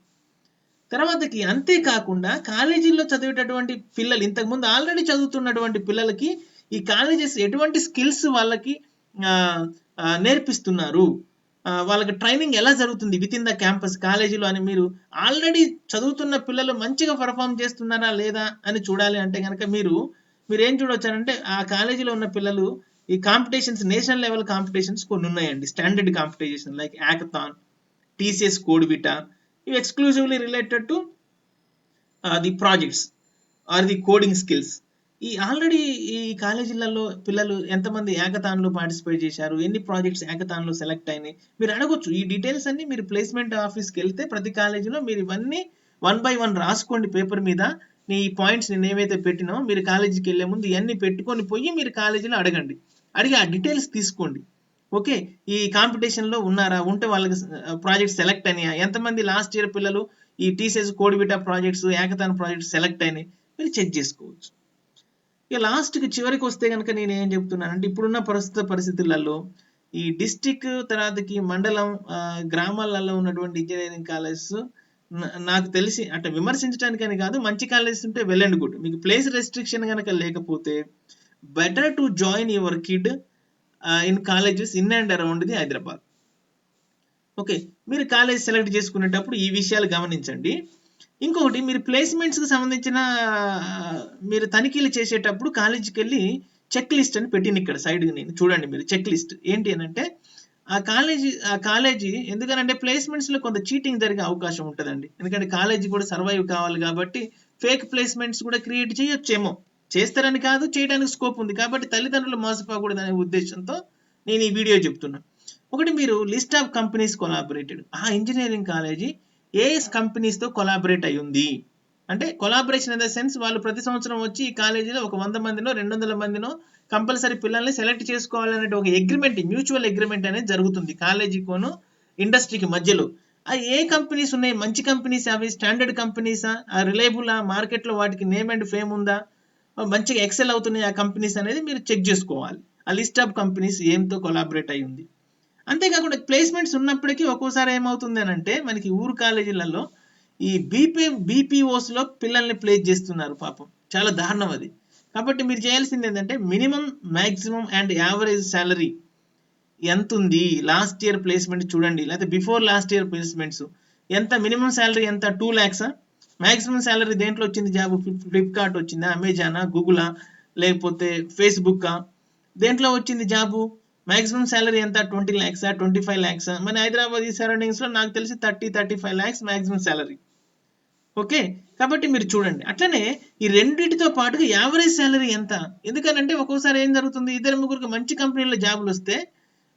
S1: తర్వాతకి అంతేకాకుండా కాలేజీల్లో చదివేటటువంటి పిల్లలు, ఇంతకుముందు ఆల్రెడీ చదువుతున్నటువంటి పిల్లలకి ఈ కాలేజెస్ ఎటువంటి స్కిల్స్ వాళ్ళకి నేర్పిస్తున్నారు, వాళ్ళకి ట్రైనింగ్ ఎలా జరుగుతుంది విత్ ఇన్ ద క్యాంపస్ కాలేజీలో అని మీరు ఆల్రెడీ చదువుతున్న పిల్లలు మంచిగా పర్ఫామ్ చేస్తున్నారా లేదా అని చూడాలి అంటే కనుక మీరు ఏం చూడొచ్చారంటే ఆ కాలేజీలో ఉన్న పిల్లలు ఈ కాంపిటీషన్స్, నేషనల్ లెవెల్ కాంపిటీషన్స్ కొన్ని ఉన్నాయండి, standard competition like hackathon, TCS CodeVita, ఇవి exclusively related to the projects are the coding skills. ఈ ఆల్రెడీ ఈ కాలేజీలలో పిల్లలు ఎంతమంది యాకథాన్లో పార్టిసిపేట్ చేశారు, ఎన్ని ప్రాజెక్ట్స్ యాకథాన్లో సెలెక్ట్ అయినాయి మీరు అడగొచ్చు. ఈ డీటెయిల్స్ అన్ని మీరు ప్లేస్మెంట్ ఆఫీస్కి వెళ్తే ప్రతి కాలేజీలో మీరు ఇవన్నీ 1 by 1 రాసుకోండి పేపర్ మీద. ఈ పాయింట్స్ నేను ఏవైతే పెట్టినో మీరు కాలేజీకి వెళ్ళే ముందు ఇవన్నీ పెట్టుకొని పోయి మీరు కాలేజీలో అడిగి ఆ డీటెయిల్స్ తీసుకోండి. ఓకే, ఈ కాంపిటీషన్లో ఉన్నారా, ఉంటే వాళ్ళకి ప్రాజెక్ట్స్ సెలెక్ట్ అయినాయా, ఎంతమంది లాస్ట్ ఇయర్ పిల్లలు ఈ TCS కోడ్విటా ప్రాజెక్ట్స్, యాకథాన్ ప్రాజెక్ట్స్ సెలెక్ట్ అయినాయి మీరు చెక్ చేసుకోవచ్చు. ఇక లాస్ట్కి చివరికి వస్తే కనుక నేను ఏం చెప్తున్నానంటే, ఇప్పుడున్న పరిస్థితులలో ఈ డిస్టిక్ తర్వాతకి మండలం గ్రామాలలో ఉన్నటువంటి ఇంజనీరింగ్ కాలేజెస్ నాకు తెలిసి అంటే విమర్శించడానికని కాదు, మంచి కాలేజెస్ ఉంటే వెల్ అండ్ గుడ్. మీకు ప్లేస్ రెస్ట్రిక్షన్ కనుక లేకపోతే better to join your kid in colleges in and around the Hyderabad. Okay, మీరు కాలేజ్ సెలెక్ట్ చేసుకునేటప్పుడు ఈ విషయాలు గమనించండి. ఇంకొకటి, మీరు ప్లేస్మెంట్స్కి సంబంధించిన మీరు తనిఖీలు చేసేటప్పుడు కాలేజీకి వెళ్ళి చెక్ లిస్ట్ అని పెట్టింది ఇక్కడ సైడ్కి, నేను చూడండి మీరు చెక్ లిస్ట్ ఏంటి అని అంటే ఆ కాలేజీ ఎందుకనంటే ప్లేస్మెంట్స్లో కొంత చీటింగ్ జరిగే అవకాశం ఉంటుందండి. ఎందుకంటే కాలేజీ కూడా సర్వైవ్ కావాలి కాబట్టి ఫేక్ ప్లేస్మెంట్స్ కూడా క్రియేట్ చేయొచ్చేమో, చేస్తారని కాదు, చేయడానికి స్కోప్ ఉంది కాబట్టి తల్లిదండ్రులు మోసపోకూడదు అనే ఉద్దేశంతో నేను ఈ వీడియో చెప్తున్నా. ఒకటి, మీరు లిస్ట్ ఆఫ్ కంపెనీస్ కొలాబరేటెడ్, ఆ ఇంజనీరింగ్ కాలేజీ ఏ కంపెనీస్తో కొలాబరేట్ అయి ఉంది అంటే కొలాబరేషన్ ఇన్ ద సెన్స్ వాళ్ళు ప్రతి సంవత్సరం వచ్చి ఈ కాలేజీలో ఒక 100 మందినో 200 మందినో కంపల్సరీ పిల్లల్ని సెలెక్ట్ చేసుకోవాలనే ఒక అగ్రిమెంట్, మ్యూచువల్ అగ్రిమెంట్ అనేది జరుగుతుంది కాలేజీకోను ఇండస్ట్రీకి మధ్యలో. ఆ ఏ కంపెనీస్ ఉన్నాయి, మంచి కంపెనీస్, అవి స్టాండర్డ్ కంపెనీసా, రిలయబుల్, మార్కెట్లో వాటికి నేమ్ అండ్ ఫేమ్ ఉందా, మంచిగా ఎక్సెల్ అవుతున్నాయి ఆ కంపెనీస్ అనేది మీరు చెక్ చేసుకోవాలి. ఆ లిస్ట్ ఆఫ్ కంపెనీస్ ఏంతో కొలాబరేట్ అయి ఉంది. అంతేకాకుండా ప్లేస్మెంట్స్ ఉన్నప్పటికీ ఒక్కోసారి ఏమవుతుంది అని అంటే మనకి ఊరు కాలేజీలలో ఈ BPOస్లో పిల్లల్ని ప్లేస్ చేస్తున్నారు, పాపం చాలా దారుణం అది. కాబట్టి మీరు చేయాల్సింది ఏంటంటే minimum, maximum and average salary ఎంత ఉంది, లాస్ట్ ఇయర్ ప్లేస్మెంట్ చూడండి, లేకపోతే బిఫోర్ లాస్ట్ ఇయర్ ప్లేస్మెంట్స్ ఎంత, మినిమం శాలరీ ఎంత, 2 lakhs, మ్యాక్సిమం శాలరీ దేంట్లో వచ్చింది జాబ్, ఫ్లిప్కార్ట్ వచ్చిందా, అమెజానా, గూగులా, లేకపోతే ఫేస్బుక్కా, దేంట్లో వచ్చింది జాబు, మ్యాక్సిమం శాలరీ ఎంత, 20 lakhs, 25 lakhs, మన హైదరాబాద్ ఈ సరౌండింగ్స్ లో నాకు తెలిసి 30-35 lakhs మ్యాక్సిమం శాలరీ. ఓకే, కాబట్టి మీరు చూడండి. అట్లనే ఈ రెండింటితో పాటుగా యావరేజ్ శాలరీ ఎంత, ఎందుకనంటే ఒక్కోసారి ఏం జరుగుతుంది, 2-3 మంచి కంపెనీలో జాబులు వస్తే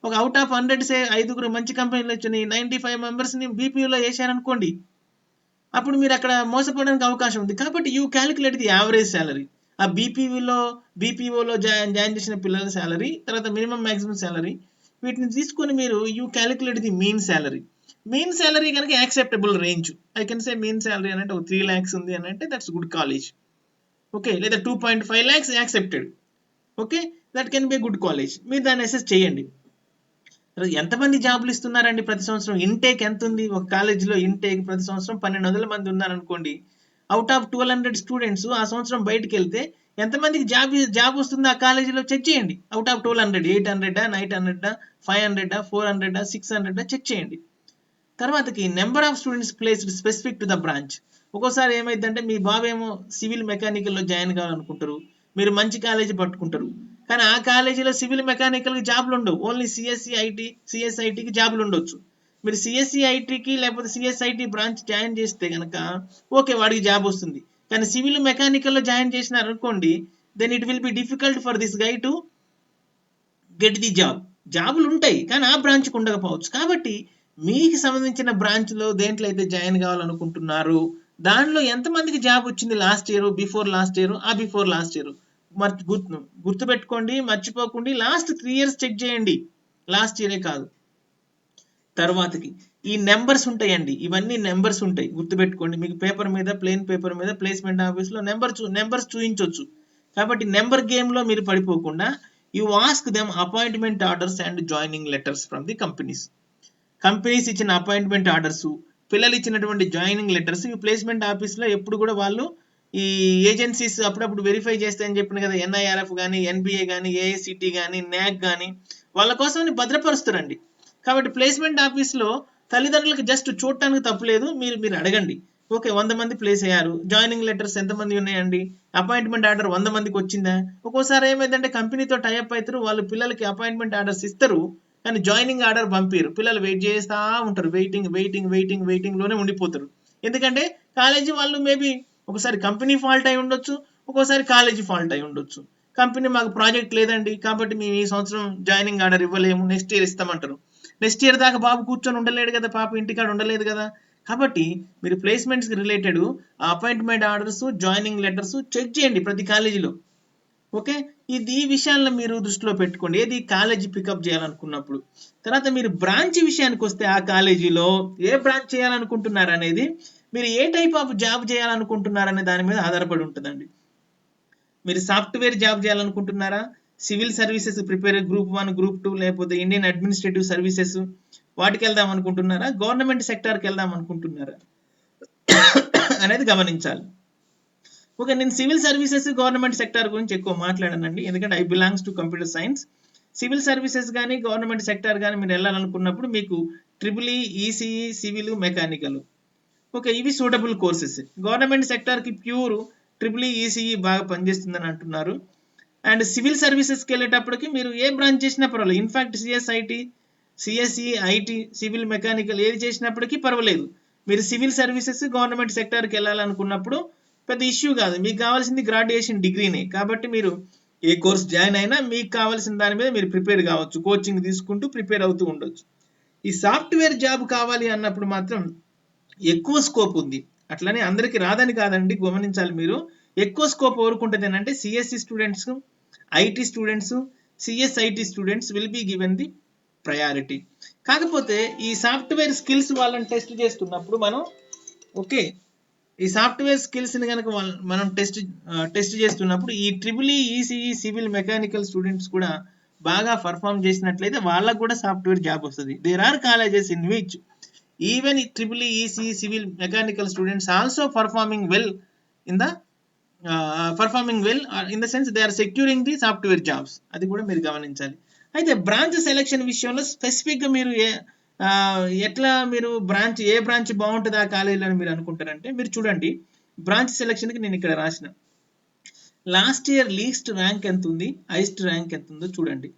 S1: ఒక అవుట్ ఆఫ్ 100 సే 5 మంచి కంపెనీలు వచ్చి 95 మెంబర్స్ని బీపీఓలో వేసారనుకోండి, అప్పుడు మీరు అక్కడ మోసపోవడానికి అవకాశం ఉంది. కాబట్టి you calculate the average salary, ఆ బీపీఓలో జాయిన్ చేసిన పిల్లల శాలరీ, తర్వాత మినిమం మ్యాక్సిమం శాలరీ, వీటిని తీసుకొని మీరు you calculate the mean salary. Mean salary కనుక acceptable range, I can say mean salary అంటే 3 lakhs ఉంది అని అంటే దట్స్ గుడ్ కాలేజ్. ఓకే, లేదా 2.5 lakhs accepted. Okay, that can be good college. మీరు దాన్ని అసెస్ చేయండి. ఎంతమంది జాబులు ఇస్తున్నారండి ప్రతి సంవత్సరం, ఇంటేక్ ఎంత ఉంది ఒక కాలేజీలో, ఇంటేక్ ప్రతి సంవత్సరం 1200 మంది ఉన్నారనుకోండి, అవుట్ ఆఫ్ 1200 స్టూడెంట్స్ ఆ సంవత్సరం బయటకు వెళ్తే ఎంతమందికి జాబ్ వస్తుంది ఆ కాలేజీలో చెక్ చేయండి. అవుట్ ఆఫ్ 1200 800, 900, 500, 400, 600 చెక్ చేయండి. తర్వాతకి number of students placed specific to the branch. ఒక్కోసారి ఏమైందంటే మీ బాబు ఏమో సివిల్ మెకానికల్లో జాయిన్ కావాలనుకుంటారు, మీరు మంచి కాలేజీ పట్టుకుంటారు, కానీ ఆ కాలేజీలో సివిల్ మెకానికల్కి జాబులు ఉండవు, ఓన్లీ సిఎస్ఐటికి జాబులు ఉండొచ్చు. మీరు సిఎస్సిఐటికి లేకపోతే సిఎస్ఐటి బ్రాంచ్ జాయిన్ చేస్తే కనుక ఓకే వాడికి జాబ్ వస్తుంది, కానీ సివిల్ మెకానికల్లో జాయిన్ చేసినారు అనుకోండి, then it will be difficult for this guy to get the job. జాబులు ఉంటాయి కానీ ఆ బ్రాంచ్కి ఉండకపోవచ్చు. కాబట్టి మీకు సంబంధించిన బ్రాంచ్లో దేంట్లో అయితే జాయిన్ కావాలనుకుంటున్నారు దానిలో ఎంతమందికి జాబ్ వచ్చింది last year, before last year, ఆ బిఫోర్ లాస్ట్ ఇయర్ గుర్తుపెట్టుకోండి, మర్చిపోకండి. లాస్ట్ 3 years చెక్ చేయండి, లాస్ట్ ఇయరే కాదు. తర్వాతకి ఈ నెంబర్స్ ఉంటాయండి, ఇవన్నీ నెంబర్స్ ఉంటాయి, గుర్తుపెట్టుకోండి. మీకు పేపర్ మీద, ప్లెయిన్ పేపర్ మీద ప్లేస్మెంట్ ఆఫీస్లో నెంబర్స్ చూపించవచ్చు. కాబట్టి నెంబర్ గేమ్లో మీరు పడిపోకుండా you ask them appointment orders and joining letters from the companies ఇచ్చిన అపాయింట్మెంట్ ఆర్డర్స్, పిల్లలు ఇచ్చినటువంటి జాయినింగ్ లెటర్స్, ఈ ప్లేస్మెంట్ ఆఫీస్లో ఎప్పుడు కూడా వాళ్ళు ఈ ఏజెన్సీస్ అప్పుడప్పుడు వెరిఫై చేస్తాయని చెప్పిన కదా, ఎన్ఐఆర్ఎఫ్ కానీ, ఎన్బిఏ కానీ, ఏఐసిటి కానీ, న్యాక్ కానీ, వాళ్ళ కోసం భద్రపరుస్తారండి. కాబట్టి ప్లేస్మెంట్ ఆఫీస్లో తల్లిదండ్రులకు జస్ట్ చూడటానికి తప్పులేదు, మీరు అడగండి. ఓకే 100 మంది ప్లేస్ అయ్యారు, జాయినింగ్ లెటర్స్ ఎంతమంది ఉన్నాయండి, అపాయింట్మెంట్ ఆర్డర్ 100 మందికి వచ్చిందా. ఒక్కోసారి ఏమైందంటే కంపెనీతో టైఅప్ అవుతారు, వాళ్ళు పిల్లలకి అపాయింట్మెంట్ ఆర్డర్స్ ఇస్తారు కానీ జాయినింగ్ ఆర్డర్ పంపిరు, పిల్లలు వెయిట్ చేస్తూ ఉంటారు, వెయిటింగ్ లోనే ఉండిపోతారు. ఎందుకంటే కాలేజీ వాళ్ళు మేబీ ఒకసారి కంపెనీ ఫాల్ట్ అయి ఉండొచ్చు, ఒక్కోసారి కాలేజీ ఫాల్ట్ అయి ఉండొచ్చు. కంపెనీ మాకు ప్రాజెక్ట్ లేదండి కాబట్టి మేము ఈ సంవత్సరం జాయినింగ్ ఆర్డర్ ఇవ్వలేము, నెక్స్ట్ ఇయర్ ఇస్తామంటారు. నెక్స్ట్ ఇయర్ దాకా బాబు కూర్చొని ఉండలేడు కదా, పాప ఇంటికాడ ఉండలేదు కదా. కాబట్టి మీరు ప్లేస్మెంట్స్కి related appointment orders, joining letters check చేయండి ప్రతి కాలేజీలో. ఓకే, ఈ విషయాలను మీరు దృష్టిలో పెట్టుకోండి, ఏది కాలేజీ పికప్ చేయాలనుకున్నప్పుడు. తర్వాత మీరు బ్రాంచ్ విషయానికి వస్తే, ఆ కాలేజీలో ఏ బ్రాంచ్ చేయాలనుకుంటున్నారు అనేది, మీరు ఏ టైప్ ఆఫ్ జాబ్ చేయాలనుకుంటున్నారనే దాని మీద ఆధారపడి ఉంటుందండి. మీరు సాఫ్ట్వేర్ జాబ్ చేయాలనుకుంటున్నారా, civil services prepare group 1, group 2, లేకపోతే ఇండియన్ అడ్మినిస్ట్రేటివ్ సర్వీసెస్ వాటికి వెళ్దాం అనుకుంటున్నారా, గవర్నమెంట్ సెక్టార్కి వెళ్దాం అనుకుంటున్నారా అనేది గమనించాలి. ఓకే, నేను సివిల్ సర్వీసెస్, గవర్నమెంట్ సెక్టార్ గురించి ఎక్కువ మాట్లాడానండి, ఎందుకంటే I belongs to computer science. Civil services కానీ, గవర్నమెంట్ సెక్టార్ కానీ మీరు వెళ్ళాలనుకున్నప్పుడు మీకు triple ECE, civil, mechanical, okay ఇవి సూటబుల్ కోర్సెస్. గవర్నమెంట్ సెక్టార్కి ప్యూర్ ట్రిపుల్ ఈసీఈ బాగా పనిచేస్తుందని అంటున్నారు. అండ్ సివిల్ సర్వీసెస్కి వెళ్ళేటప్పటికి మీరు ఏ బ్రాంచ్ చేసినా పర్వాలేదు, in fact CSE, IT, civil, mechanical ఏది చేసినప్పటికీ పర్వాలేదు. మీరు సివిల్ సర్వీసెస్, గవర్నమెంట్ సెక్టార్కి వెళ్ళాలనుకున్నప్పుడు పెద్ద ఇష్యూ కాదు, మీకు కావాల్సింది గ్రాడ్యుయేషన్ డిగ్రీనే. కాబట్టి మీరు ఏ కోర్స్ జాయిన్ అయినా మీకు కావాల్సిన దాని మీద మీరు ప్రిపేర్ కావచ్చు, కోచింగ్ తీసుకుంటూ ప్రిపేర్ అవుతూ ఉండొచ్చు. ఈ సాఫ్ట్వేర్ జాబ్ కావాలి అన్నప్పుడు మాత్రం ఎక్కువ స్కోప్ ఉంది, అట్లనే అందరికి రాదని కాదండి, గమనించాలి మీరు. ఎక్కువ స్కోప్ ఎవరుకుంటుంది అంటే CSC students, IT students, CSIT students will be given the priority. కాకపోతే ఈ సాఫ్ట్వేర్ స్కిల్స్ వాళ్ళని టెస్ట్ చేస్తున్నప్పుడు మనం ఓకే ఈ సాఫ్ట్వేర్ స్కిల్స్ని కనుక మనం టెస్ట్ చేస్తున్నప్పుడు ఈ triple ECE, civil, mechanical students కూడా బాగా పర్ఫామ్ చేసినట్లయితే వాళ్ళకు కూడా సాఫ్ట్వేర్ జాబ్ వస్తుంది. There are colleges in which even triple ECE, civil, mechanical students also performing well in the performing well in the sense they are securing the software jobs, అది కూడా మీరు గమనించాలి. అయితే బ్రాంచ్ సెలెక్షన్ విషయంలో స్పెసిఫిక్గా మీరు ఎట్లా మీరు ఏ బ్రాంచ్ బాగుంటుంది ఆ కాలేజీలో అని మీరు అనుకుంటారంటే, మీరు చూడండి బ్రాంచ్ సెలెక్షన్కి నేను ఇక్కడ రాసిన లాస్ట్ ఇయర్ లీస్ట్ ర్యాంక్ ఎంత ఉంది, హైయెస్ట్ ర్యాంక్ ఎంత ఉందో చూడండి.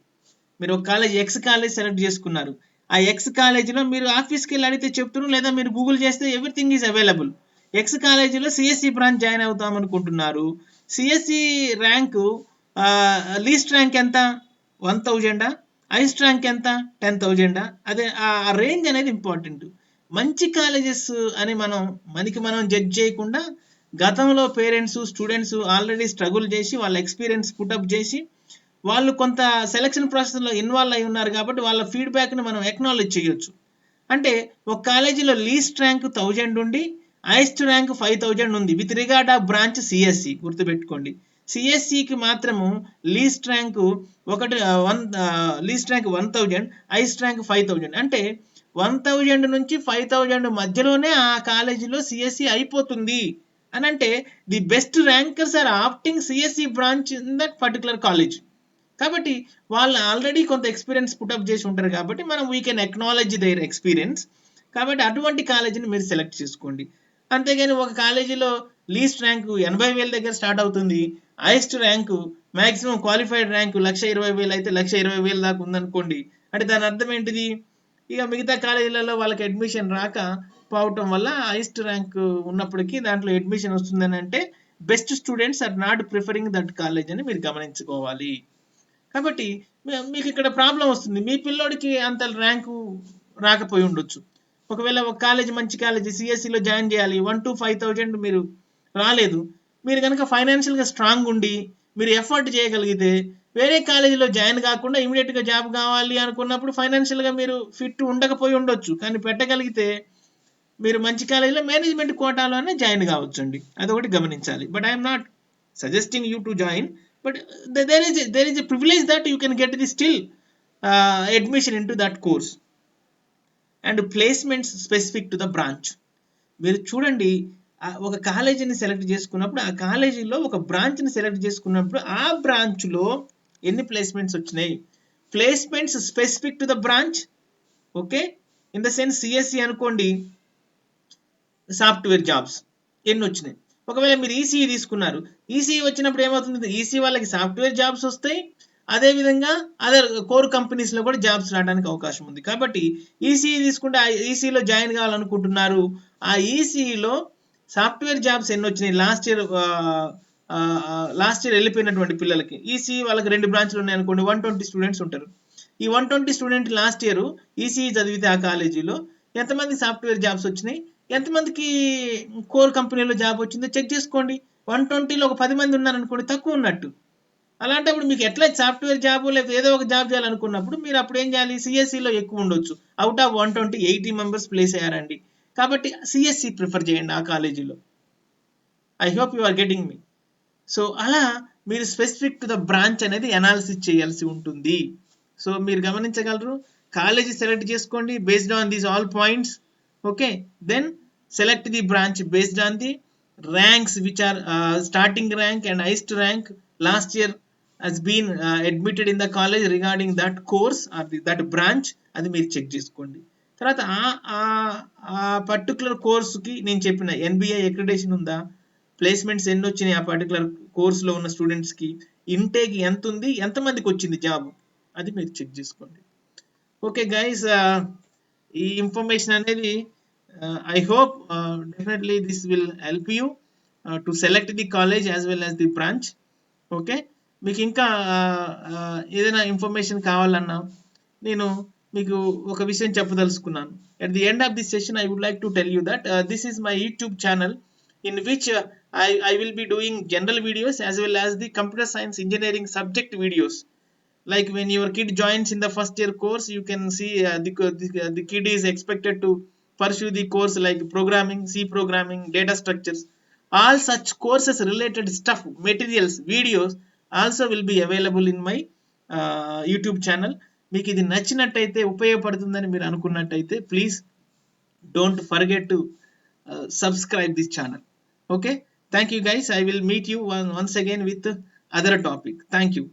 S1: మీరు ఒక కాలేజ్ ఎక్స్ కాలేజ్ సెలెక్ట్ చేసుకున్నారు, ఆ ఎక్స్ కాలేజీలో మీరు ఆఫీస్కి వెళ్ళి అడిగితే చెప్తున్నారు, లేదా మీరు గూగుల్ చేస్తే ఎవ్రీథింగ్ ఈజ్ అవైలబుల్. ఎక్స్ కాలేజీలో సిఎస్సి బ్రాంచ్ జాయిన్ అవుతాం అనుకుంటున్నారు, సిఎస్సి ర్యాంకు లీస్ట్ ర్యాంక్ ఎంత 1000, హైయెస్ట్ ర్యాంక్ ఎంత 10,000. అదే ఆ రేంజ్ అనేది ఇంపార్టెంట్. మంచి కాలేజెస్ అని మనకి మనం జడ్జ్ చేయకుండా, గతంలో పేరెంట్స్ స్టూడెంట్స్ ఆల్రెడీ స్ట్రగుల్ చేసి వాళ్ళ ఎక్స్పీరియన్స్ పుటప్ చేసి వాళ్ళు కొంత సెలక్షన్ ప్రాసెస్లో ఇన్వాల్వ్ అయి ఉన్నారు కాబట్టి వాళ్ళ ఫీడ్బ్యాక్ని మనం ఎక్నాలెడ్జ్ చేయొచ్చు. అంటే ఒక కాలేజీలో లీస్ట్ ర్యాంక్ 1000 ఉండి హైయెస్ట్ ర్యాంక్ 5000 ఉంది with regard of branch CSC. గుర్తుపెట్టుకోండి, సిఎస్సికి మాత్రము లీస్ట్ ర్యాంక్ 1000, హైయెస్ట్ ర్యాంక్ 5000. అంటే 1000 నుంచి 5000 మధ్యలోనే ఆ కాలేజీలో సిఎస్సి అయిపోతుంది అని అంటే the best rankers are opting CSC branch in that particular college. కాబట్టి వాళ్ళు ఆల్రెడీ కొంత ఎక్స్పీరియన్స్ పుటప్ చేసి ఉంటారు కాబట్టి మనం we can acknowledge their experience. కాబట్టి అటువంటి కాలేజీని మీరు సెలెక్ట్ చేసుకోండి. అంతేగాని ఒక కాలేజీలో లీస్ట్ ర్యాంకు 80,000 దగ్గర స్టార్ట్ అవుతుంది, highest rank maximum qualified rank 1,20,000 అయితే 1,20,000 దాకా ఉందనుకోండి, అంటే దాని అర్థం ఏంటిది, ఇక మిగతా కాలేజీలలో వాళ్ళకి అడ్మిషన్ రాక పోవటం వల్ల హైయెస్ట్ ర్యాంక్ ఉన్నప్పటికీ దాంట్లో అడ్మిషన్ వస్తుందని అంటే best students are not preferring that college అని మీరు గమనించుకోవాలి. కాబట్టి మీకు ఇక్కడ ప్రాబ్లం వస్తుంది, మీ పిల్లోడికి అంత ర్యాంకు రాకపోయి ఉండొచ్చు. ఒకవేళ ఒక కాలేజ్ మంచి కాలేజ్ సిఎస్సిలో జాయిన్ చేయాలి, 1 to 5,000 మీరు రాలేదు, మీరు కనుక ఫైనాన్షియల్గా స్ట్రాంగ్ ఉండి మీరు ఎఫర్ట్ చేయగలిగితే వేరే కాలేజీలో జాయిన్ కాకుండా ఇమీడియట్గా జాబ్ కావాలి అనుకున్నప్పుడు ఫైనాన్షియల్గా మీరు ఫిట్ ఉండకపోయి ఉండొచ్చు, కానీ పెట్టగలిగితే మీరు మంచి కాలేజీలో మేనేజ్మెంట్ కోటాలోనే జాయిన్ కావచ్చు అండి, అదొకటి గమనించాలి. But I'm not suggesting you to join, but there is a privilege that you can get the still admission into that course. And placements specific to the branch. మీరు చూడండి, ఒక కాలేజీని సెలెక్ట్ చేసుకున్నప్పుడు ఆ కాలేజీలో ఒక బ్రాంచ్ని సెలెక్ట్ చేసుకున్నప్పుడు ఆ బ్రాంచ్లో ఎన్ని ప్లేస్మెంట్స్ వచ్చినాయి, placements specific to the branch. Okay, in the sense CSC అనుకోండి, సాఫ్ట్వేర్ జాబ్స్ ఎన్ని వచ్చినాయి. ఒకవేళ మీరు ఈసీఈ తీసుకున్నారు, ఈసీఈ వచ్చినప్పుడు ఏమవుతుంది, ఈసీ వాళ్ళకి సాఫ్ట్వేర్ జాబ్స్ వస్తాయి, అదేవిధంగా అదర్ కోర్ కంపెనీస్లో కూడా జాబ్స్ రావడానికి అవకాశం ఉంది. కాబట్టి ఈసీఈ తీసుకుంటే ఆ ఈసీఈలో జాయిన్ కావాలనుకుంటున్నారు, ఆ ఈసీఈలో సాఫ్ట్వేర్ జాబ్స్ ఎన్ని వచ్చినాయి లాస్ట్ ఇయర్ వెళ్ళిపోయినటువంటి పిల్లలకి. ఈసీఈ వాళ్ళకి 2 బ్రాంచ్లు ఉన్నాయి అనుకోండి, 120 స్టూడెంట్స్ ఉంటారు. ఈ 120 స్టూడెంట్ లాస్ట్ ఇయర్ ఈసీఈ చదివితే ఆ కాలేజీలో ఎంతమంది సాఫ్ట్వేర్ జాబ్స్ వచ్చినాయి, ఎంతమందికి కోర్ కంపెనీలో జాబ్ వచ్చిందో చెక్ చేసుకోండి. 120లో ఒక 10 మంది ఉన్నారనుకోండి, తక్కువ ఉన్నట్టు. అలాంటప్పుడు మీకు ఎట్లా సాఫ్ట్వేర్ జాబ్ లేదా ఏదో ఒక జాబ్ చేయాలనుకున్నప్పుడు మీరు అప్పుడు ఏం చేయాలి, సిఎస్సిలో ఎక్కువ ఉండొచ్చు. అవుట్ ఆఫ్ 120 80 మెంబర్స్ ప్లేస్ అయ్యారండి, కాబట్టి సిఎస్సి ప్రిఫర్ చేయండి ఆ కాలేజీలో. I hope you are getting me. So అలా మీరు స్పెసిఫిక్ టు ద బ్రాంచ్ అనేది అనాలిసిస్ చేయాల్సి ఉంటుంది. సో మీరు గమనించగలరు, కాలేజీ సెలెక్ట్ చేసుకోండి based on these all points. Okay, then select the branch based on the ranks which are starting rank and highest rank last year has been admitted in the college regarding that course or that branch, అది మీరు check చేసుకోండి. తర్వాత ఆ particular కోర్సుకి నేను చెప్పిన NBI accreditation ఉందా, placements ఎన్ని వచ్చినాయి ఆ పర్టికులర్ కోర్సులో ఉన్న స్టూడెంట్స్కి, ఇంటేక్ ఎంత ఉంది, ఎంతమందికి వచ్చింది జాబ్, అది మీరు చెక్ చేసుకోండి. ఓకే గైస్, ఈ ఇన్ఫర్మేషన్ అనేది I hope definitely this will help you to select the college as well as the branch. Okay, మీకు ఇంకా ఏదైనా ఇన్ఫర్మేషన్ కావాలన్నా నేను మీకు ఒక విషయం చెప్పదలుచుకున్నాను. At the end of this session I would like to tell you that this is my YouTube channel in which I will be doing general videos as well as the computer science engineering subject videos. Like when your kid joins in the first year course, you can see the kid is expected to pursue the course like programming, C programming, data structures, all such courses related stuff, materials, videos also will be available in my YouTube channel. మీకు ఇది నచ్చినట్టయితే, ఉపయోగపడుతుందని మీరు అనుకున్నట్టయితే please don't forget to subscribe this channel. Okay, Thank you guys. I will meet you once again with other topic. Thank you.